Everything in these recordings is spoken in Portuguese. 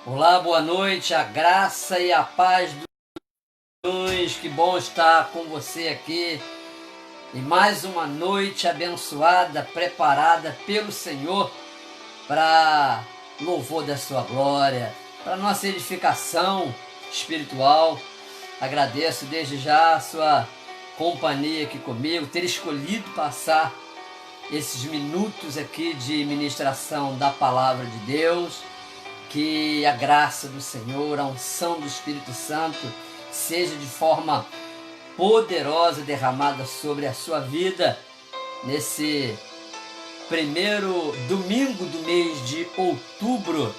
Olá, boa noite, a graça e a paz do Jesus. Que bom estar com você aqui em mais uma noite abençoada, preparada pelo Senhor para louvor da sua glória, para nossa edificação espiritual. Agradeço desde já a sua companhia aqui comigo, ter escolhido passar esses minutos aqui de ministração da palavra de Deus. Que a graça do Senhor, a unção do Espírito Santo seja de forma poderosa derramada sobre a sua vida nesse primeiro domingo do mês de outubro,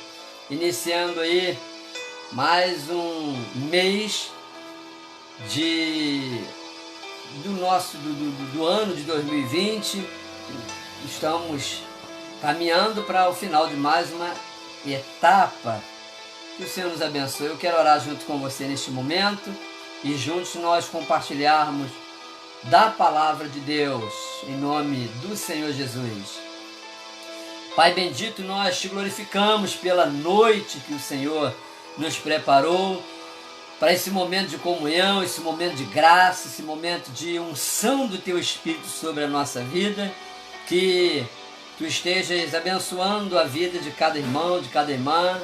iniciando aí mais um mês do ano de 2020. Estamos caminhando para o final de mais uma etapa. Que o Senhor nos abençoe. Eu quero orar junto com você neste momento e juntos nós compartilharmos da palavra de Deus em nome do Senhor Jesus. Pai bendito, nós te glorificamos pela noite que o Senhor nos preparou para esse momento de comunhão, esse momento de graça, esse momento de unção do teu Espírito sobre a nossa vida. Que tu estejas abençoando a vida de cada irmão, de cada irmã,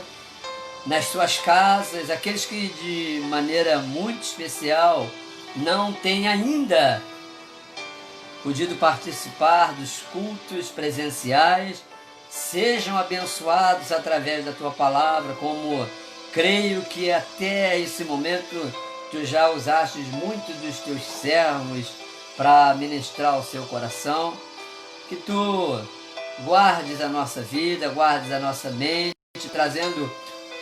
nas suas casas, aqueles que de maneira muito especial não têm ainda podido participar dos cultos presenciais, sejam abençoados através da tua palavra, como creio que até esse momento tu já usaste muitos dos teus servos para ministrar o seu coração. Que tu guardes a nossa vida, guardes a nossa mente, trazendo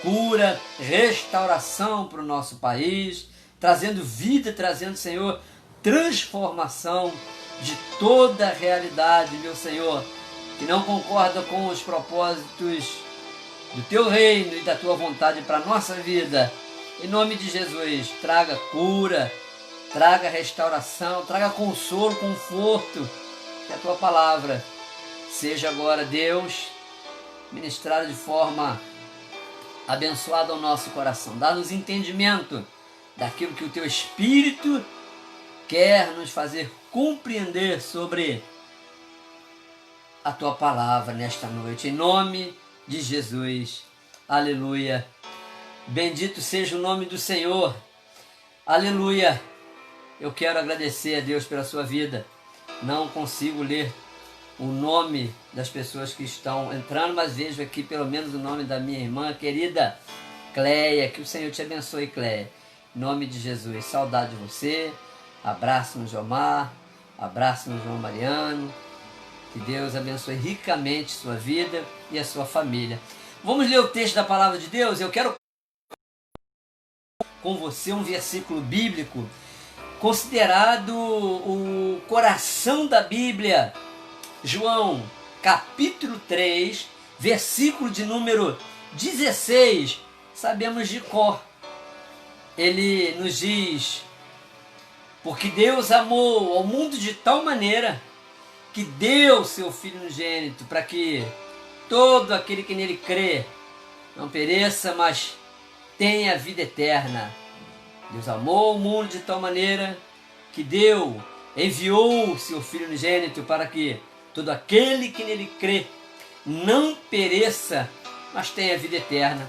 cura, restauração para o nosso país, trazendo vida, trazendo, Senhor, transformação de toda a realidade, meu Senhor, que não concorda com os propósitos do teu reino e da tua vontade para a nossa vida. Em nome de Jesus, traga cura, traga restauração, traga consolo, conforto. Que a tua palavra seja agora, Deus, ministrada de forma abençoada ao nosso coração. Dá-nos entendimento daquilo que o teu Espírito quer nos fazer compreender sobre a tua palavra nesta noite. Em nome de Jesus. Aleluia. Bendito seja o nome do Senhor. Aleluia. Eu quero agradecer a Deus pela sua vida. Não consigo ler o nome das pessoas que estão entrando, mas vejo aqui pelo menos o nome da minha irmã querida Cleia. Que o Senhor te abençoe, Cleia. Em nome de Jesus, saudade de você. Abraço no Jomar, abraço no João Mariano. Que Deus abençoe ricamente sua vida e a sua família. Vamos ler o texto da palavra de Deus. Eu quero com você um versículo bíblico considerado o coração da Bíblia. João, capítulo 3, versículo de número 16, sabemos de cor. Ele nos diz: porque Deus amou ao mundo de tal maneira que deu seu Filho unigênito, para que todo aquele que nele crê não pereça, mas tenha vida eterna. Deus amou o mundo de tal maneira que enviou o seu Filho unigênito para que todo aquele que nele crê não pereça, mas tenha vida eterna.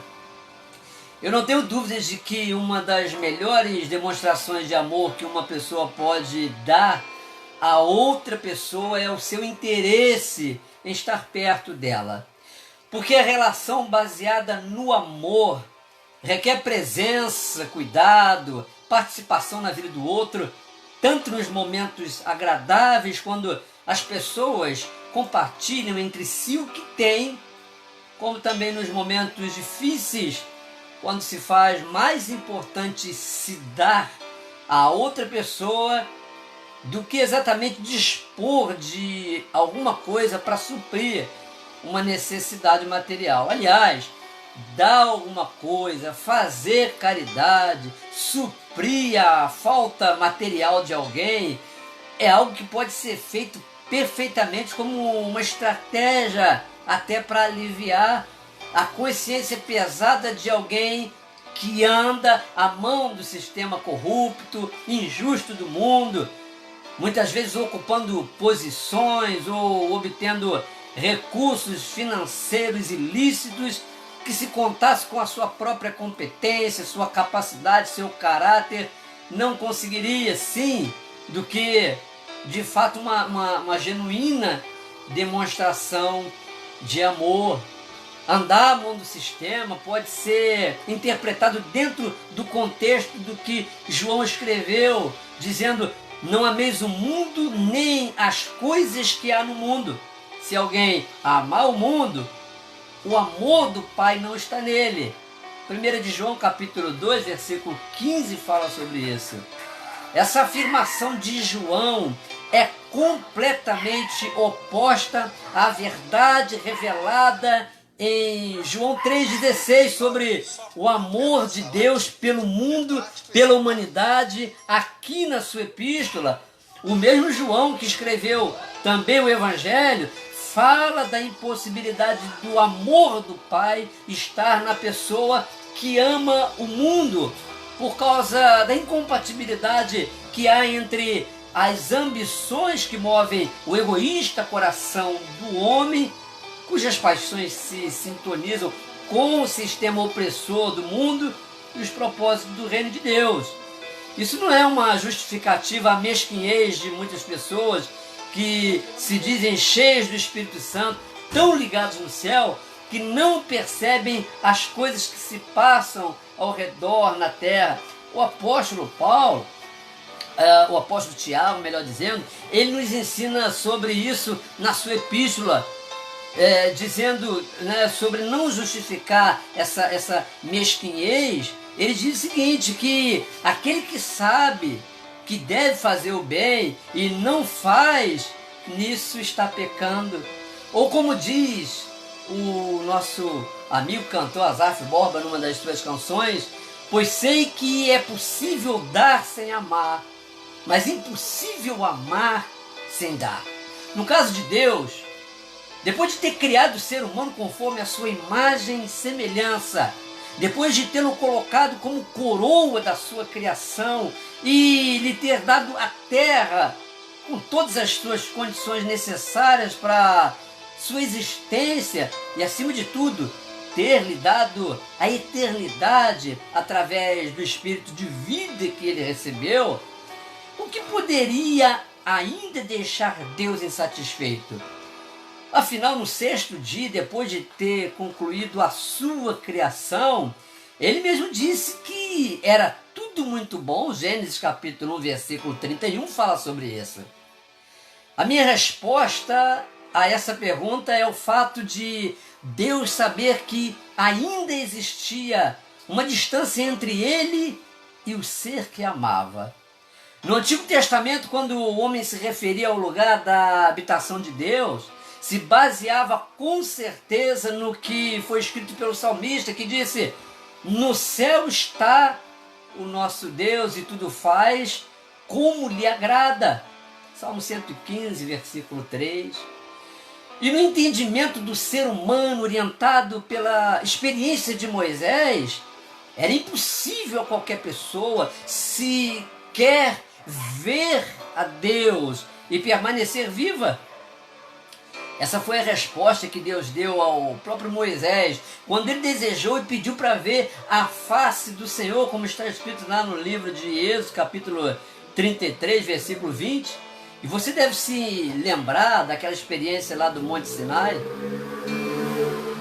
Eu não tenho dúvidas de que uma das melhores demonstrações de amor que uma pessoa pode dar a outra pessoa é o seu interesse em estar perto dela. Porque a relação baseada no amor requer presença, cuidado, participação na vida do outro, tanto nos momentos agradáveis, quando as pessoas compartilham entre si o que têm, como também nos momentos difíceis, quando se faz mais importante se dar a outra pessoa do que exatamente dispor de alguma coisa para suprir uma necessidade material. Aliás, dar alguma coisa, fazer caridade, suprir a falta material de alguém, é algo que pode ser feito perfeitamente como uma estratégia até para aliviar a consciência pesada de alguém que anda à mão do sistema corrupto, injusto do mundo, muitas vezes ocupando posições ou obtendo recursos financeiros ilícitos que, se contasse com a sua própria competência, sua capacidade, seu caráter, não conseguiria, sim, do que, de fato, uma genuína demonstração de amor. Andar à mão do sistema pode ser interpretado dentro do contexto do que João escreveu, dizendo: não ameis o mundo nem as coisas que há no mundo. Se alguém amar o mundo, o amor do Pai não está nele. 1 de João capítulo 2, versículo 15 fala sobre isso. Essa afirmação de João é completamente oposta à verdade revelada em João 3,16 sobre o amor de Deus pelo mundo, pela humanidade, aqui na sua epístola. O mesmo João que escreveu também o Evangelho fala da impossibilidade do amor do Pai estar na pessoa que ama o mundo, por causa da incompatibilidade que há entre as ambições que movem o egoísta coração do homem, cujas paixões se sintonizam com o sistema opressor do mundo, e os propósitos do reino de Deus. Isso não é uma justificativa à mesquinhez de muitas pessoas que se dizem cheias do Espírito Santo, tão ligados no céu, que não percebem as coisas que se passam ao redor na terra. O apóstolo Paulo, o apóstolo Tiago, melhor dizendo, ele nos ensina sobre isso na sua epístola, dizendo, né, sobre não justificar essa mesquinhez. Ele diz o seguinte, que aquele que sabe que deve fazer o bem e não faz, nisso está pecando. Ou como diz o nosso amigo cantor Asaf Borba numa das suas canções: pois sei que é possível dar sem amar, mas impossível amar sem dar. No caso de Deus, depois de ter criado o ser humano conforme a sua imagem e semelhança, depois de tê-lo colocado como coroa da sua criação e lhe ter dado a terra com todas as suas condições necessárias para sua existência e, acima de tudo, ter lhe dado a eternidade através do espírito de vida que ele recebeu, o que poderia ainda deixar Deus insatisfeito? Afinal, no sexto dia, depois de ter concluído a sua criação, ele mesmo disse que era tudo muito bom. Gênesis capítulo 1, versículo 31 fala sobre isso. A minha resposta a essa pergunta é o fato de Deus saber que ainda existia uma distância entre ele e o ser que amava. No Antigo Testamento, quando o homem se referia ao lugar da habitação de Deus, se baseava com certeza no que foi escrito pelo salmista, que disse: no céu está o nosso Deus e tudo faz como lhe agrada. Salmo 115, versículo 3. E no entendimento do ser humano, orientado pela experiência de Moisés, era impossível a qualquer pessoa, se quer ver a Deus e permanecer viva. Essa foi a resposta que Deus deu ao próprio Moisés, quando ele desejou e pediu para ver a face do Senhor, como está escrito lá no livro de Êxodo, capítulo 33, versículo 20. E você deve se lembrar daquela experiência lá do Monte Sinai,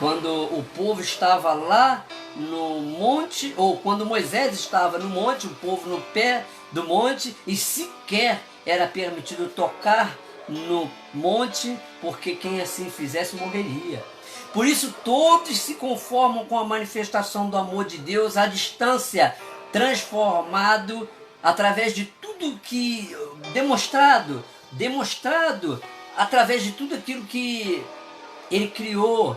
quando o povo estava lá no monte, ou quando Moisés estava no monte, o povo no pé do monte, e sequer era permitido tocar no monte, porque quem assim fizesse morreria. Por isso todos se conformam com a manifestação do amor de Deus à distância, transformado através de tudo que demonstrado através de tudo aquilo que ele criou,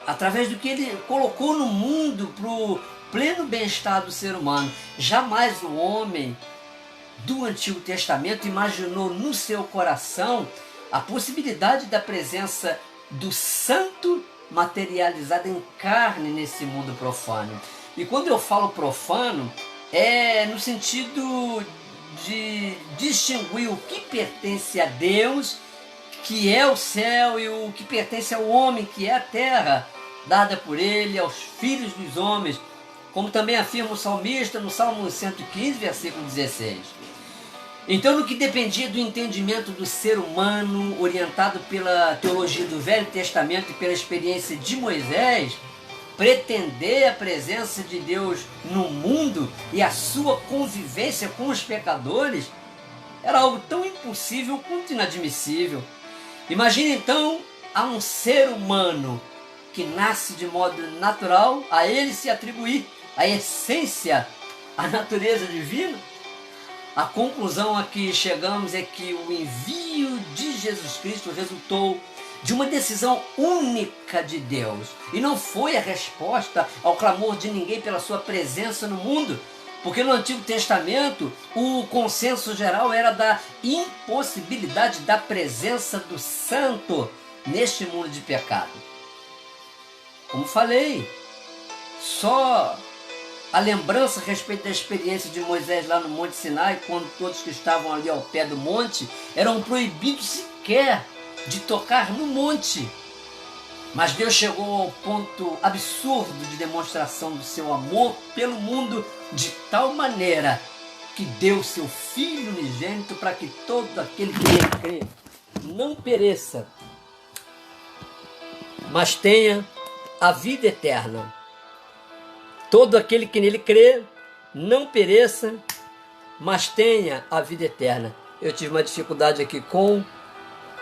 através do que ele colocou no mundo para o pleno bem-estar do ser humano. Jamais o homem do Antigo Testamento imaginou no seu coração a possibilidade da presença do Santo materializada em carne nesse mundo profano. E quando eu falo profano, é no sentido de distinguir o que pertence a Deus, que é o céu, e o que pertence ao homem, que é a terra, dada por ele aos filhos dos homens, como também afirma o salmista no Salmo 115, versículo 16. Então, no que dependia do entendimento do ser humano, orientado pela teologia do Velho Testamento e pela experiência de Moisés, pretender a presença de Deus no mundo e a sua convivência com os pecadores era algo tão impossível quanto inadmissível. Imagine então a um ser humano que nasce de modo natural, a ele se atribuir a essência, a natureza divina. A conclusão a que chegamos é que o envio de Jesus Cristo resultou de uma decisão única de Deus, e não foi a resposta ao clamor de ninguém pela sua presença no mundo, porque no Antigo Testamento o consenso geral era da impossibilidade da presença do santo neste mundo de pecado. Como falei, só a lembrança a respeito da experiência de Moisés lá no Monte Sinai, quando todos que estavam ali ao pé do monte eram proibidos sequer de tocar no monte. Mas Deus chegou ao ponto absurdo de demonstração do seu amor pelo mundo de tal maneira que deu seu Filho unigênito para que todo aquele que nele crê não pereça, mas tenha a vida eterna. Todo aquele que nele crê não pereça, mas tenha a vida eterna. Eu tive uma dificuldade aqui com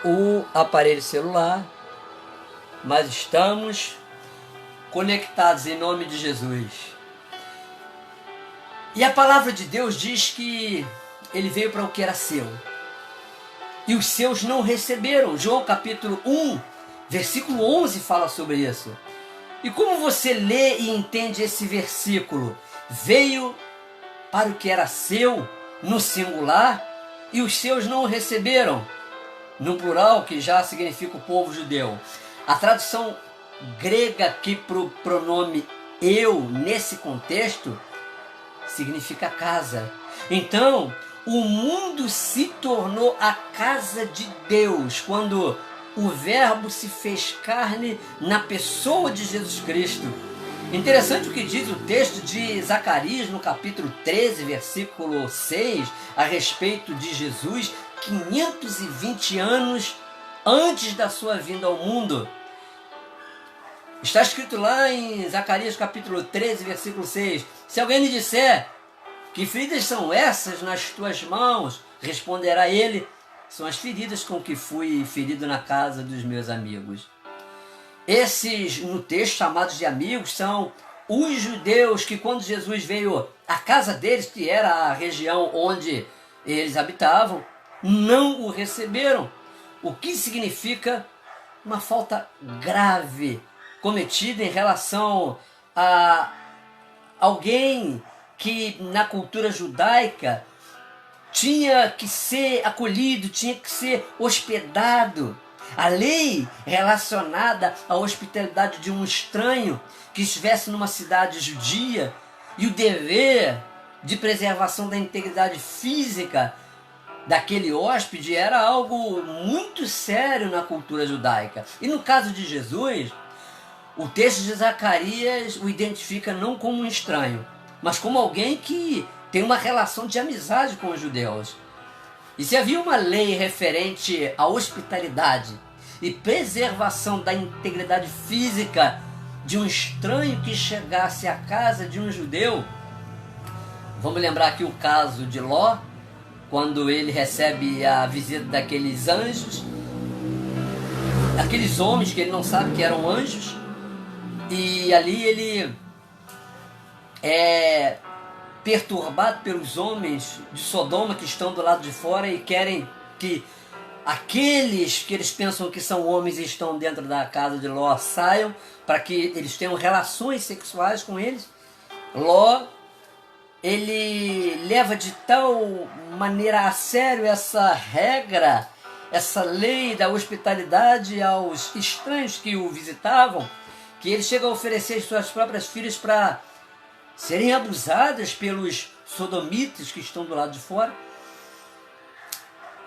o aparelho celular, mas estamos conectados em nome de Jesus. E a palavra de Deus diz que ele veio para o que era seu, e os seus não receberam. João capítulo 1, versículo 11 fala sobre isso. E como você lê e entende esse versículo? Veio para o que era seu, no singular, e os seus não o receberam, no plural, que já significa o povo judeu. A tradução grega aqui para o pronome eu, nesse contexto, significa casa. Então, o mundo se tornou a casa de Deus quando o Verbo se fez carne na pessoa de Jesus Cristo. Interessante o que diz o texto de Zacarias no capítulo 13, versículo 6, a respeito de Jesus, 520 anos antes da sua vinda ao mundo. Está escrito lá em Zacarias capítulo 13, versículo 6, se alguém lhe disser, que feridas são essas nas tuas mãos? Responderá ele, são as feridas com que fui ferido na casa dos meus amigos. Esses, no texto, chamados de amigos, são os judeus que, quando Jesus veio à casa deles, que era a região onde eles habitavam, não o receberam. O que significa uma falta grave cometida em relação a alguém que, na cultura judaica, tinha que ser acolhido, tinha que ser hospedado. A lei relacionada à hospitalidade de um estranho que estivesse numa cidade judia e o dever de preservação da integridade física daquele hóspede era algo muito sério na cultura judaica. E no caso de Jesus, o texto de Zacarias o identifica não como um estranho, mas como alguém que tem uma relação de amizade com os judeus. E se havia uma lei referente à hospitalidade e preservação da integridade física de um estranho que chegasse à casa de um judeu, vamos lembrar aqui o caso de Ló, quando ele recebe a visita daqueles anjos, aqueles homens que ele não sabe que eram anjos, e ali ele é perturbado pelos homens de Sodoma que estão do lado de fora e querem que aqueles que eles pensam que são homens e estão dentro da casa de Ló saiam, para que eles tenham relações sexuais com eles. Ló, ele leva de tal maneira a sério essa regra, essa lei da hospitalidade aos estranhos que o visitavam, que ele chega a oferecer as suas próprias filhas para serem abusadas pelos sodomitas que estão do lado de fora.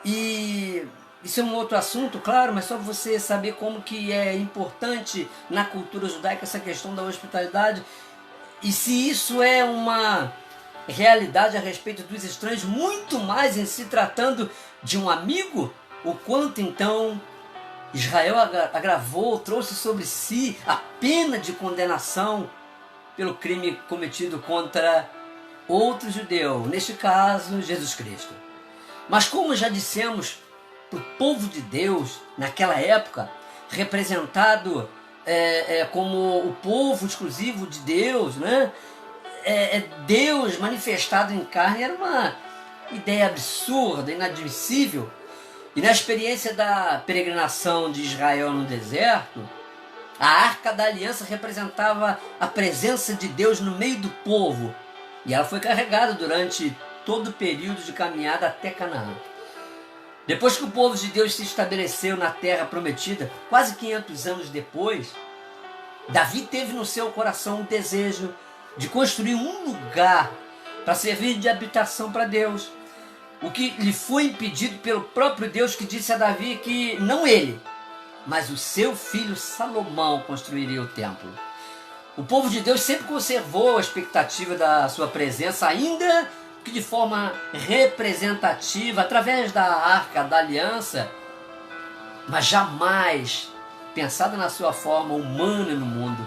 E isso é um outro assunto, claro, mas só para você saber como que é importante na cultura judaica essa questão da hospitalidade. E se isso é uma realidade a respeito dos estranhos, muito mais em se tratando de um amigo, o quanto então Israel agravou, trouxe sobre si a pena de condenação pelo crime cometido contra outro judeu, neste caso, Jesus Cristo. Mas como já dissemos, para o povo de Deus, naquela época, representado como o povo exclusivo de Deus, né? Deus manifestado em carne, era uma ideia absurda, inadmissível. E na experiência da peregrinação de Israel no deserto, a Arca da Aliança representava a presença de Deus no meio do povo. E ela foi carregada durante todo o período de caminhada até Canaã. Depois que o povo de Deus se estabeleceu na terra prometida, quase 500 anos depois, Davi teve no seu coração o desejo de construir um lugar para servir de habitação para Deus. O que lhe foi impedido pelo próprio Deus, que disse a Davi que não ele, mas o seu filho Salomão construiria o templo. O povo de Deus sempre conservou a expectativa da sua presença, ainda que de forma representativa, através da Arca da Aliança, mas jamais pensada na sua forma humana no mundo.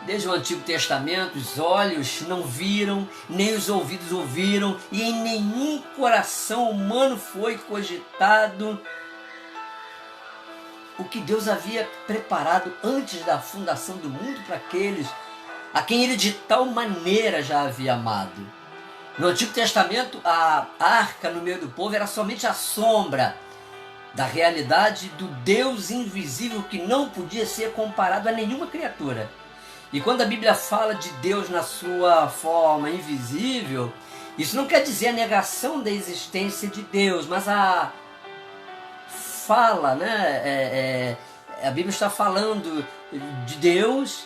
Desde o Antigo Testamento, os olhos não viram, nem os ouvidos ouviram, e em nenhum coração humano foi cogitado o que Deus havia preparado antes da fundação do mundo para aqueles a quem Ele de tal maneira já havia amado. No Antigo Testamento, a arca no meio do povo era somente a sombra da realidade do Deus invisível que não podia ser comparado a nenhuma criatura. E quando a Bíblia fala de Deus na sua forma invisível, isso não quer dizer a negação da existência de Deus, mas a fala, né? A Bíblia está falando de Deus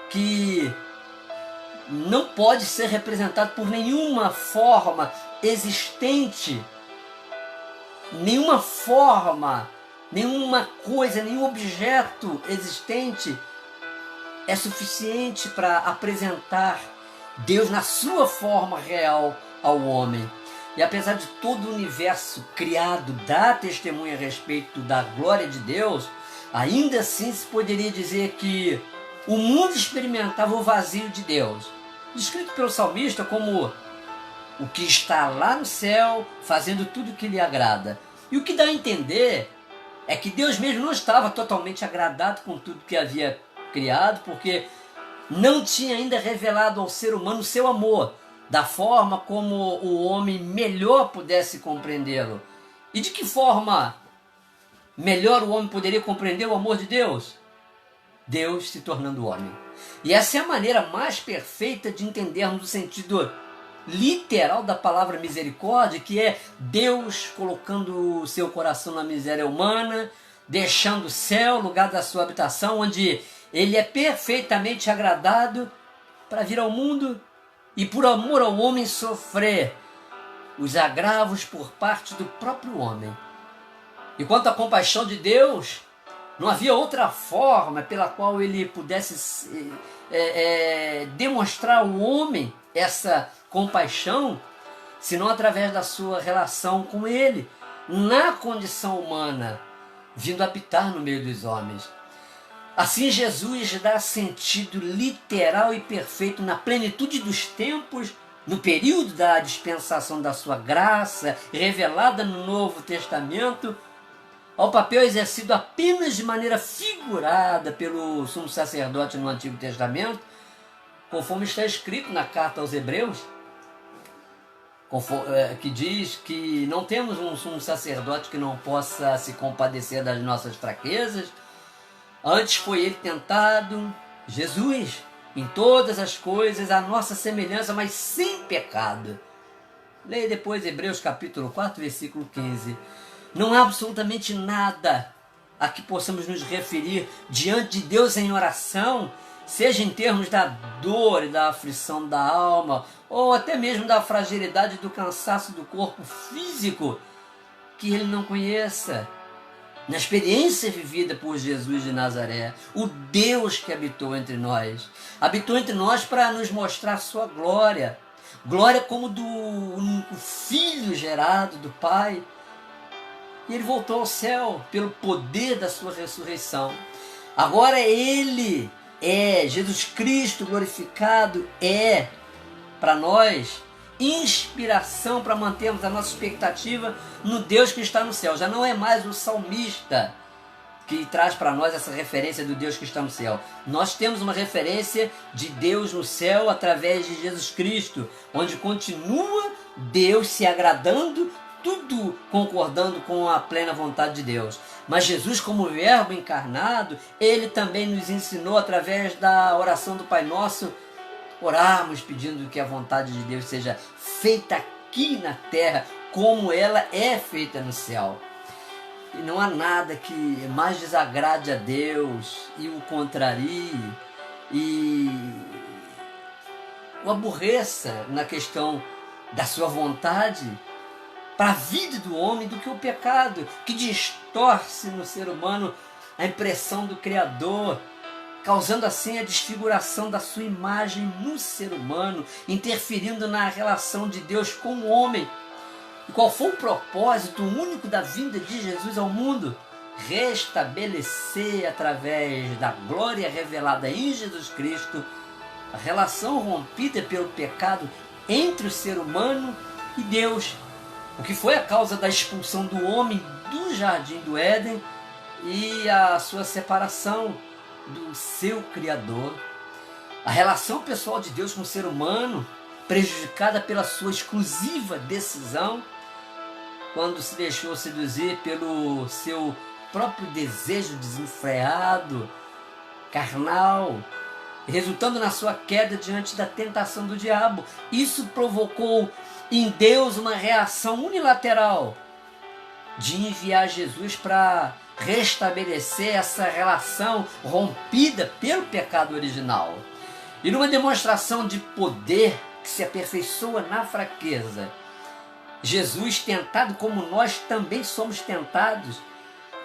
que não pode ser representado por nenhuma forma existente, nenhuma forma, nenhuma coisa, nenhum objeto existente é suficiente para apresentar Deus na sua forma real ao homem. E apesar de todo o universo criado dar testemunha a respeito da glória de Deus, ainda assim se poderia dizer que o mundo experimentava o vazio de Deus, descrito pelo salmista como o que está lá no céu fazendo tudo o que lhe agrada. E o que dá a entender é que Deus mesmo não estava totalmente agradado com tudo que havia criado, porque não tinha ainda revelado ao ser humano o seu amor, da forma como o homem melhor pudesse compreendê-lo. E de que forma melhor o homem poderia compreender o amor de Deus? Deus se tornando homem. E essa é a maneira mais perfeita de entendermos o sentido literal da palavra misericórdia, que é Deus colocando o seu coração na miséria humana, deixando o céu, lugar da sua habitação, onde Ele é perfeitamente agradado para vir ao mundo e por amor ao homem sofrer os agravos por parte do próprio homem. E quanto à compaixão de Deus, não havia outra forma pela qual Ele pudesse demonstrar ao homem essa compaixão, senão através da sua relação com Ele, na condição humana, vindo habitar no meio dos homens. Assim Jesus dá sentido literal e perfeito na plenitude dos tempos, no período da dispensação da sua graça, revelada no Novo Testamento, ao papel exercido apenas de maneira figurada pelo sumo sacerdote no Antigo Testamento, conforme está escrito na carta aos Hebreus, que diz que não temos um sumo sacerdote que não possa se compadecer das nossas fraquezas. Antes foi Ele tentado, Jesus, em todas as coisas, a nossa semelhança, mas sem pecado. Leia depois Hebreus capítulo 4, versículo 15. Não há absolutamente nada a que possamos nos referir diante de Deus em oração, seja em termos da dor e da aflição da alma, ou até mesmo da fragilidade e do cansaço do corpo físico, que ele não conheça. Na experiência vivida por Jesus de Nazaré, o Deus que habitou entre nós para nos mostrar sua glória, glória como do único Filho gerado do Pai. E ele voltou ao céu pelo poder da sua ressurreição. Agora ele Jesus Cristo glorificado, para nós inspiração para mantermos a nossa expectativa no Deus que está no céu. Já não é mais o salmista que traz para nós essa referência do Deus que está no céu. Nós temos uma referência de Deus no céu através de Jesus Cristo, onde continua Deus se agradando, tudo concordando com a plena vontade de Deus. Mas Jesus, como verbo encarnado, ele também nos ensinou através da oração do Pai Nosso, orarmos pedindo que a vontade de Deus seja feita aqui na terra, como ela é feita no céu. E não há nada que mais desagrade a Deus e o contrarie e o aborreça na questão da sua vontade para a vida do homem do que o pecado, que distorce no ser humano a impressão do Criador, causando assim a desfiguração da sua imagem no ser humano, interferindo na relação de Deus com o homem. E qual foi o propósito único da vinda de Jesus ao mundo? Restabelecer, através da glória revelada em Jesus Cristo, a relação rompida pelo pecado entre o ser humano e Deus, o que foi a causa da expulsão do homem do jardim do Éden e a sua separação do seu Criador. A relação pessoal de Deus com o ser humano, prejudicada pela sua exclusiva decisão, quando se deixou seduzir pelo seu próprio desejo desenfreado, carnal, resultando na sua queda diante da tentação do diabo. Isso provocou em Deus uma reação unilateral de enviar Jesus para restabelecer essa relação rompida pelo pecado original. E numa demonstração de poder que se aperfeiçoa na fraqueza, Jesus, tentado como nós também somos tentados,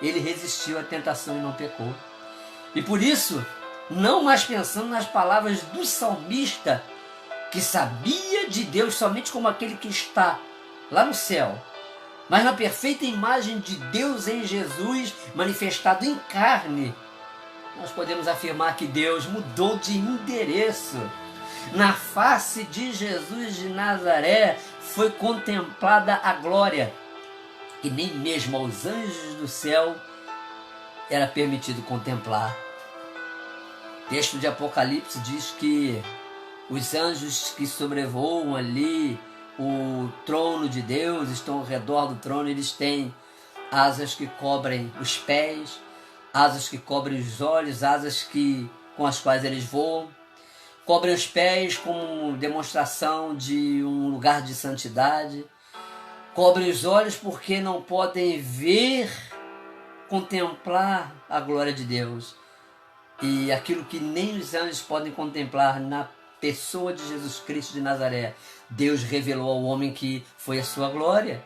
ele resistiu à tentação e não pecou. E por isso, não mais pensando nas palavras do salmista, que sabia de Deus somente como aquele que está lá no céu, mas na perfeita imagem de Deus em Jesus, manifestado em carne, nós podemos afirmar que Deus mudou de endereço. Na face de Jesus de Nazaré foi contemplada a glória, que nem mesmo aos anjos do céu era permitido contemplar. O texto de Apocalipse diz que os anjos que sobrevoam ali o trono de Deus, estão ao redor do trono, eles têm asas que cobrem os pés, asas que cobrem os olhos, asas com as quais eles voam. Cobrem os pés como demonstração de um lugar de santidade. Cobrem os olhos porque não podem ver, contemplar a glória de Deus. E aquilo que nem os anjos podem contemplar na pessoa de Jesus Cristo de Nazaré, Deus revelou ao homem que foi a sua glória.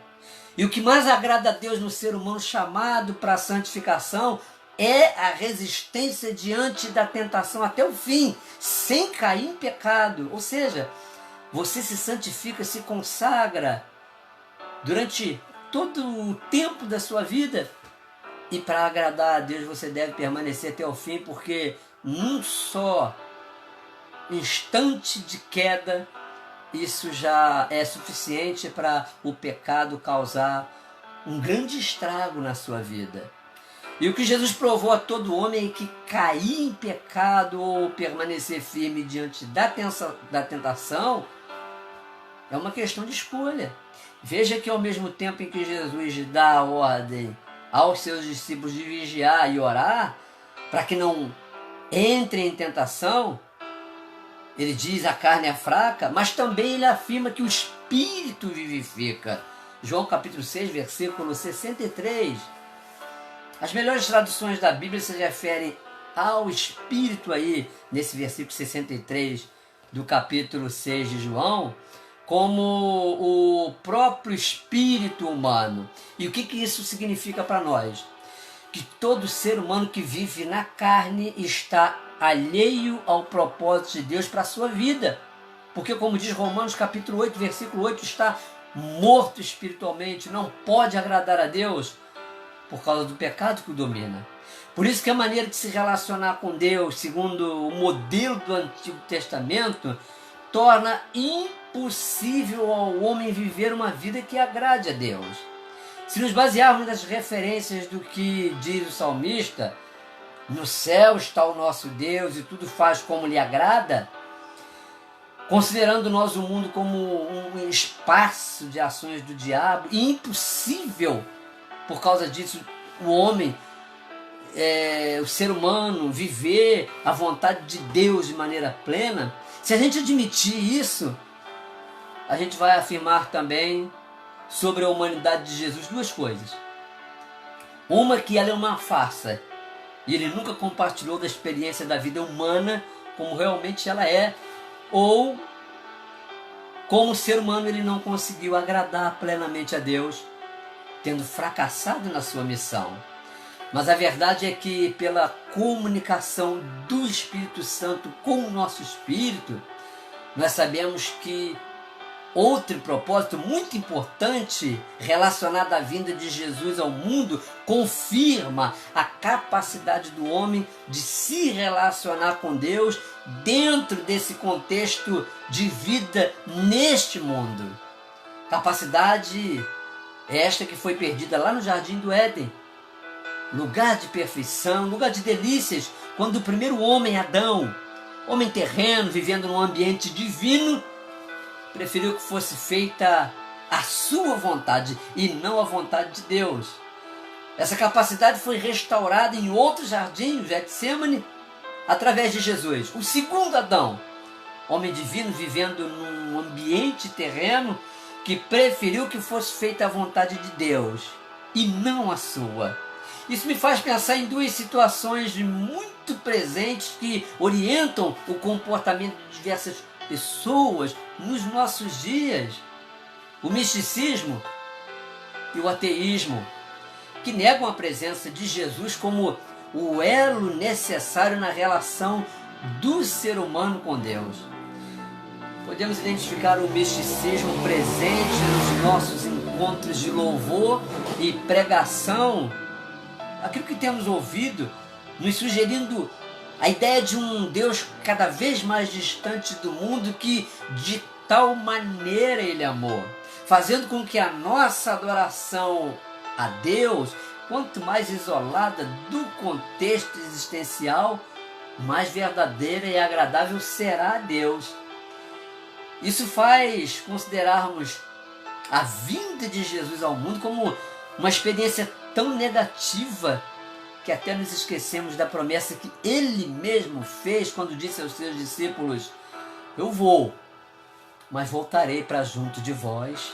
E o que mais agrada a Deus no ser humano chamado para a santificação é a resistência diante da tentação até o fim, sem cair em pecado. Ou seja, você se santifica, se consagra durante todo o tempo da sua vida. E para agradar a Deus você deve permanecer até o fim, porque num só instante de queda, isso já é suficiente para o pecado causar um grande estrago na sua vida. E o que Jesus provou a todo homem é que cair em pecado ou permanecer firme diante da tentação é uma questão de escolha. Veja que ao mesmo tempo em que Jesus dá a ordem aos seus discípulos de vigiar e orar, para que não entrem em tentação, ele diz a carne é fraca, mas também ele afirma que o Espírito vivifica. João capítulo 6, versículo 63. As melhores traduções da Bíblia se referem ao Espírito aí, nesse versículo 63 do capítulo 6 de João, como o próprio espírito humano. E o que isso significa para nós? Que todo ser humano que vive na carne está alheio ao propósito de Deus para a sua vida. Porque, como diz Romanos capítulo 8, versículo 8, está morto espiritualmente, não pode agradar a Deus por causa do pecado que o domina. Por isso que a maneira de se relacionar com Deus, segundo o modelo do Antigo Testamento, torna impossível ao homem viver uma vida que agrade a Deus. Se nos basearmos nas referências do que diz o salmista, no céu está o nosso Deus e tudo faz como lhe agrada, considerando nós o mundo como um espaço de ações do diabo, e impossível, por causa disso, o homem, o ser humano, viver a vontade de Deus de maneira plena. Se a gente admitir isso, a gente vai afirmar também sobre a humanidade de Jesus duas coisas. Uma, que ela é uma farsa, e ele nunca compartilhou da experiência da vida humana como realmente ela é, ou como ser humano ele não conseguiu agradar plenamente a Deus, tendo fracassado na sua missão. Mas a verdade é que pela comunicação do Espírito Santo com o nosso espírito, nós sabemos que outro propósito muito importante relacionado à vinda de Jesus ao mundo confirma a capacidade do homem de se relacionar com Deus dentro desse contexto de vida neste mundo. Capacidade esta que foi perdida lá no Jardim do Éden. Lugar de perfeição, lugar de delícias, quando o primeiro homem, Adão, homem terreno, vivendo num ambiente divino, preferiu que fosse feita a sua vontade e não a vontade de Deus. Essa capacidade foi restaurada em outro jardim, o Getsemane, através de Jesus. O segundo Adão, homem divino vivendo num ambiente terreno, que preferiu que fosse feita a vontade de Deus e não a sua. Isso me faz pensar em duas situações muito presentes que orientam o comportamento de diversas pessoas nos nossos dias. O misticismo e o ateísmo, que negam a presença de Jesus como o elo necessário na relação do ser humano com Deus. Podemos identificar o misticismo presente nos nossos encontros de louvor e pregação, aquilo que temos ouvido, nos sugerindo a ideia de um Deus cada vez mais distante do mundo, que de tal maneira Ele amou, fazendo com que a nossa adoração a Deus, quanto mais isolada do contexto existencial, mais verdadeira e agradável será a Deus. Isso faz considerarmos a vinda de Jesus ao mundo como uma experiência tão negativa que até nos esquecemos da promessa que Ele mesmo fez quando disse aos seus discípulos: eu vou, mas voltarei para junto de vós.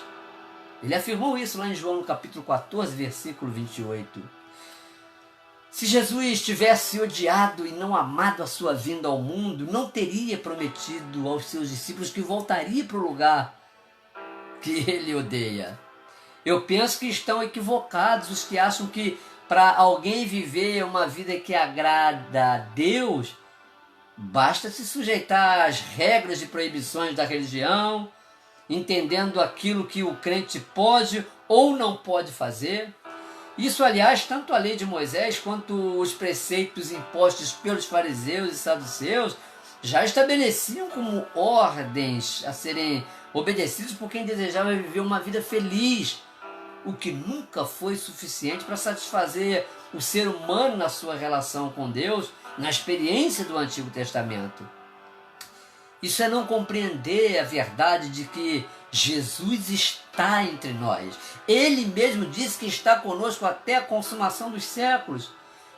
Ele afirmou isso lá em João no capítulo 14, versículo 28. Se Jesus tivesse odiado e não amado a sua vinda ao mundo, não teria prometido aos seus discípulos que voltaria para o lugar que Ele odeia. Eu penso que estão equivocados os que acham que para alguém viver uma vida que agrada a Deus, basta se sujeitar às regras e proibições da religião, entendendo aquilo que o crente pode ou não pode fazer. Isso, aliás, tanto a lei de Moisés quanto os preceitos impostos pelos fariseus e saduceus já estabeleciam como ordens a serem obedecidos por quem desejava viver uma vida feliz, o que nunca foi suficiente para satisfazer o ser humano na sua relação com Deus, na experiência do Antigo Testamento. Isso é não compreender a verdade de que Jesus está entre nós. Ele mesmo disse que está conosco até a consumação dos séculos.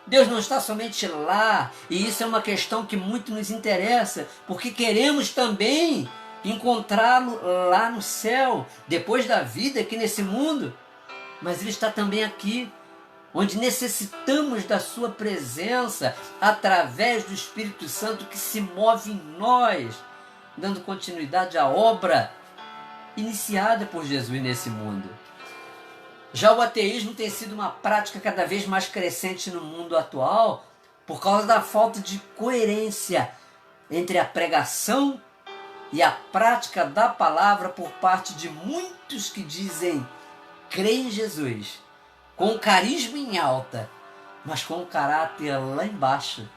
Deus não está somente lá, e isso é uma questão que muito nos interessa, porque queremos também encontrá-lo lá no céu, depois da vida aqui nesse mundo. Mas Ele está também aqui, onde necessitamos da sua presença através do Espírito Santo que se move em nós, dando continuidade à obra iniciada por Jesus nesse mundo. Já o ateísmo tem sido uma prática cada vez mais crescente no mundo atual por causa da falta de coerência entre a pregação e a prática da palavra por parte de muitos que dizem crer em Jesus, com carisma em alta, mas com caráter lá embaixo.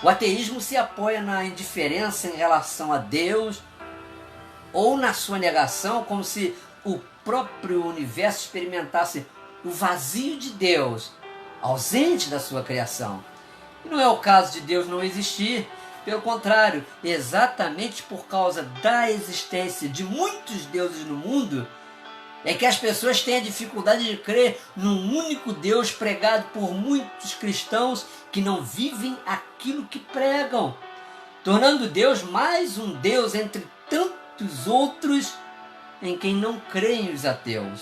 O ateísmo se apoia na indiferença em relação a Deus ou na sua negação, como se o próprio universo experimentasse o vazio de Deus, ausente da sua criação. E não é o caso de Deus não existir. Pelo contrário, exatamente por causa da existência de muitos deuses no mundo, é que as pessoas têm a dificuldade de crer num único Deus pregado por muitos cristãos que não vivem aquilo que pregam, tornando Deus mais um Deus entre tantos outros em quem não creem os ateus.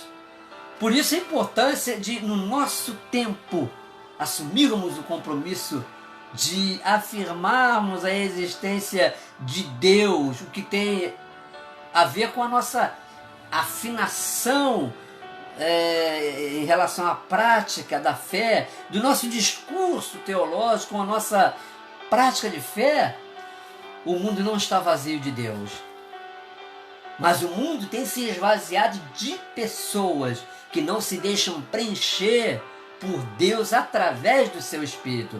Por isso a importância de, no nosso tempo, assumirmos o compromisso de afirmarmos a existência de Deus, o que tem a ver com a nossa afinação em relação à prática da fé, do nosso discurso teológico, com a nossa prática de fé. O mundo não está vazio de Deus, mas o mundo tem se esvaziado de pessoas que não se deixam preencher por Deus através do seu Espírito.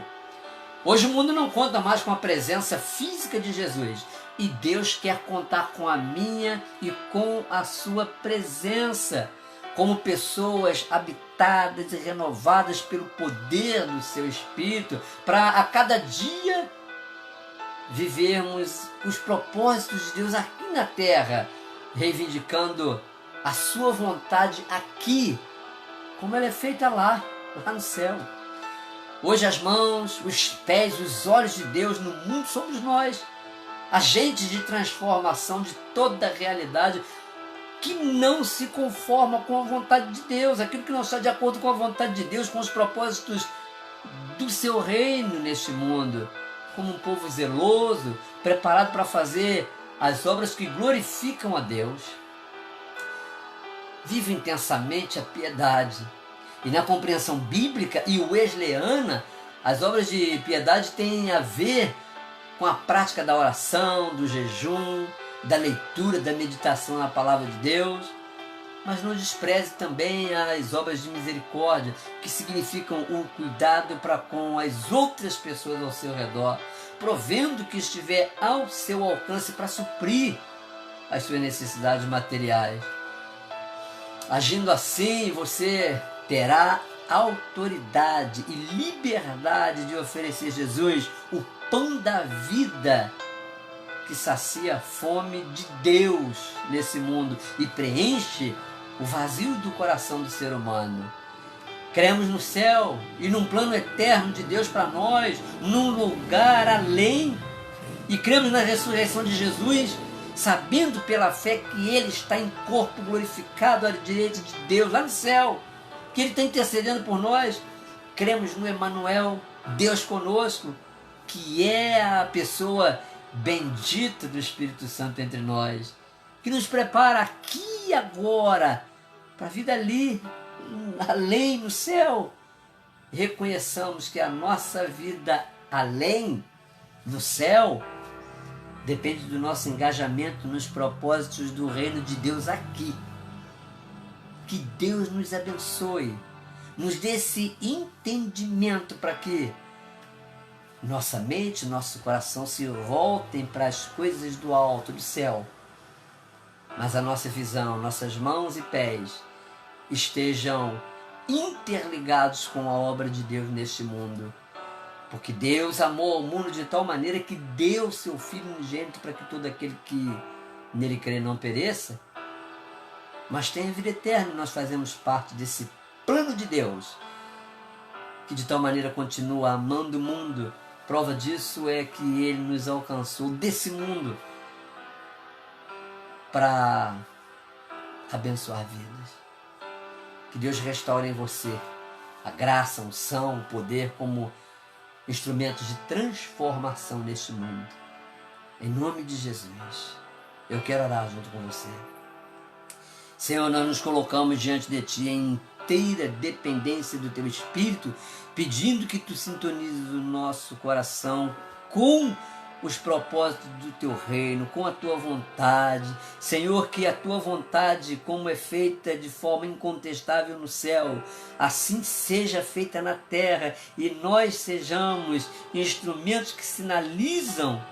Hoje o mundo não conta mais com a presença física de Jesus, e Deus quer contar com a minha e com a sua presença, como pessoas habitadas e renovadas pelo poder do seu Espírito, para a cada dia vivermos os propósitos de Deus aqui na terra, reivindicando a sua vontade aqui, como ela é feita lá no céu. Hoje as mãos, os pés, os olhos de Deus no mundo somos nós, agentes de transformação de toda a realidade que não se conforma com a vontade de Deus, aquilo que não está de acordo com a vontade de Deus, com os propósitos do seu reino neste mundo, como um povo zeloso, preparado para fazer as obras que glorificam a Deus. Vive intensamente a piedade. E na compreensão bíblica e wesleyana, as obras de piedade têm a ver com a prática da oração, do jejum, da leitura, da meditação na palavra de Deus. Mas não despreze também as obras de misericórdia, que significam o cuidado para com as outras pessoas ao seu redor, provendo o que estiver ao seu alcance para suprir as suas necessidades materiais. Agindo assim, você terá autoridade e liberdade de oferecer Jesus, o pão da vida, que sacia a fome de Deus nesse mundo e preenche o vazio do coração do ser humano. Cremos no céu e num plano eterno de Deus para nós, num lugar além, e cremos na ressurreição de Jesus, sabendo pela fé que Ele está em corpo glorificado à direita de Deus lá no céu, que Ele está intercedendo por nós. Cremos no Emanuel, Deus conosco, que é a pessoa bendita do Espírito Santo entre nós, que nos prepara aqui e agora para a vida ali, além, no céu. Reconheçamos que a nossa vida além, no céu, depende do nosso engajamento nos propósitos do reino de Deus aqui. Que Deus nos abençoe, nos dê esse entendimento para que nossa mente, nosso coração se voltem para as coisas do alto, do céu. Mas a nossa visão, nossas mãos e pés estejam interligados com a obra de Deus neste mundo. Porque Deus amou o mundo de tal maneira que deu seu Filho unigênito para que todo aquele que nele crê não pereça, mas tenha vida eterna. Nós fazemos parte desse plano de Deus, que de tal maneira continua amando o mundo. Prova disso é que Ele nos alcançou desse mundo para abençoar vidas. Que Deus restaure em você a graça, a unção, o poder como instrumentos de transformação neste mundo. Em nome de Jesus, eu quero orar junto com você. Senhor, nós nos colocamos diante de Ti em inteira dependência do Teu Espírito, pedindo que Tu sintonizes o nosso coração com os propósitos do Teu reino, com a Tua vontade. Senhor, que a Tua vontade, como é feita de forma incontestável no céu, assim seja feita na terra, e nós sejamos instrumentos que sinalizam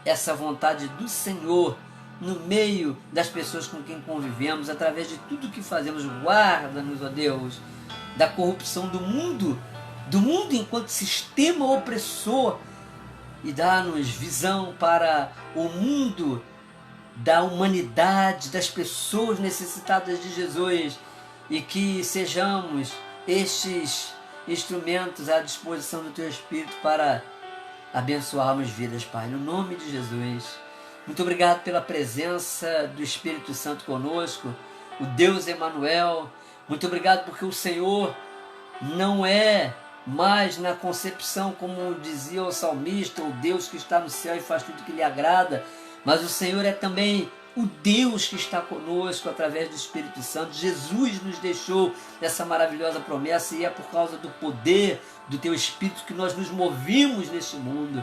essa vontade do Senhor no meio das pessoas com quem convivemos, através de tudo que fazemos. Guarda-nos, ó Deus, da corrupção do mundo enquanto sistema opressor, e dá-nos visão para o mundo da humanidade, das pessoas necessitadas de Jesus, e que sejamos estes instrumentos à disposição do Teu Espírito para abençoarmos vidas, Pai, no nome de Jesus. Muito obrigado pela presença do Espírito Santo conosco, o Deus Emanuel. Muito obrigado porque o Senhor não é mais na concepção, como dizia o salmista, o Deus que está no céu e faz tudo que lhe agrada, mas o Senhor é também o Deus que está conosco através do Espírito Santo. Jesus nos deixou essa maravilhosa promessa, e é por causa do poder do Teu Espírito que nós nos movemos neste mundo,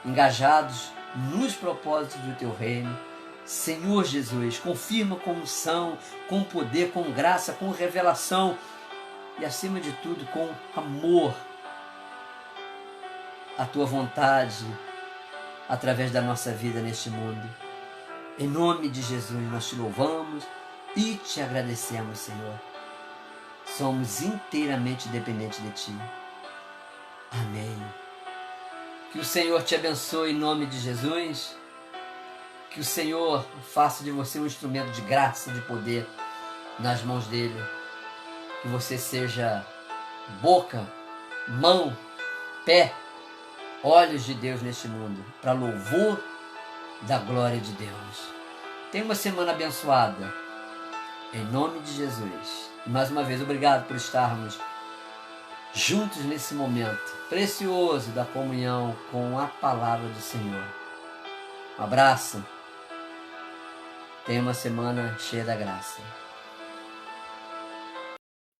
engajados nos propósitos do Teu reino. Senhor Jesus, confirma com unção, com poder, com graça, com revelação, e acima de tudo com amor, a Tua vontade através da nossa vida neste mundo. Em nome de Jesus nós Te louvamos e Te agradecemos, Senhor. Somos inteiramente dependentes de Ti. Amém. Que o Senhor te abençoe em nome de Jesus. Que o Senhor faça de você um instrumento de graça, de poder nas mãos dEle. Que você seja boca, mão, pé, olhos de Deus neste mundo, para louvor da glória de Deus. Tenha uma semana abençoada, em nome de Jesus. E mais uma vez, obrigado por estarmos juntos nesse momento precioso da comunhão com a palavra do Senhor. Um abraço. Tenha uma semana cheia da graça.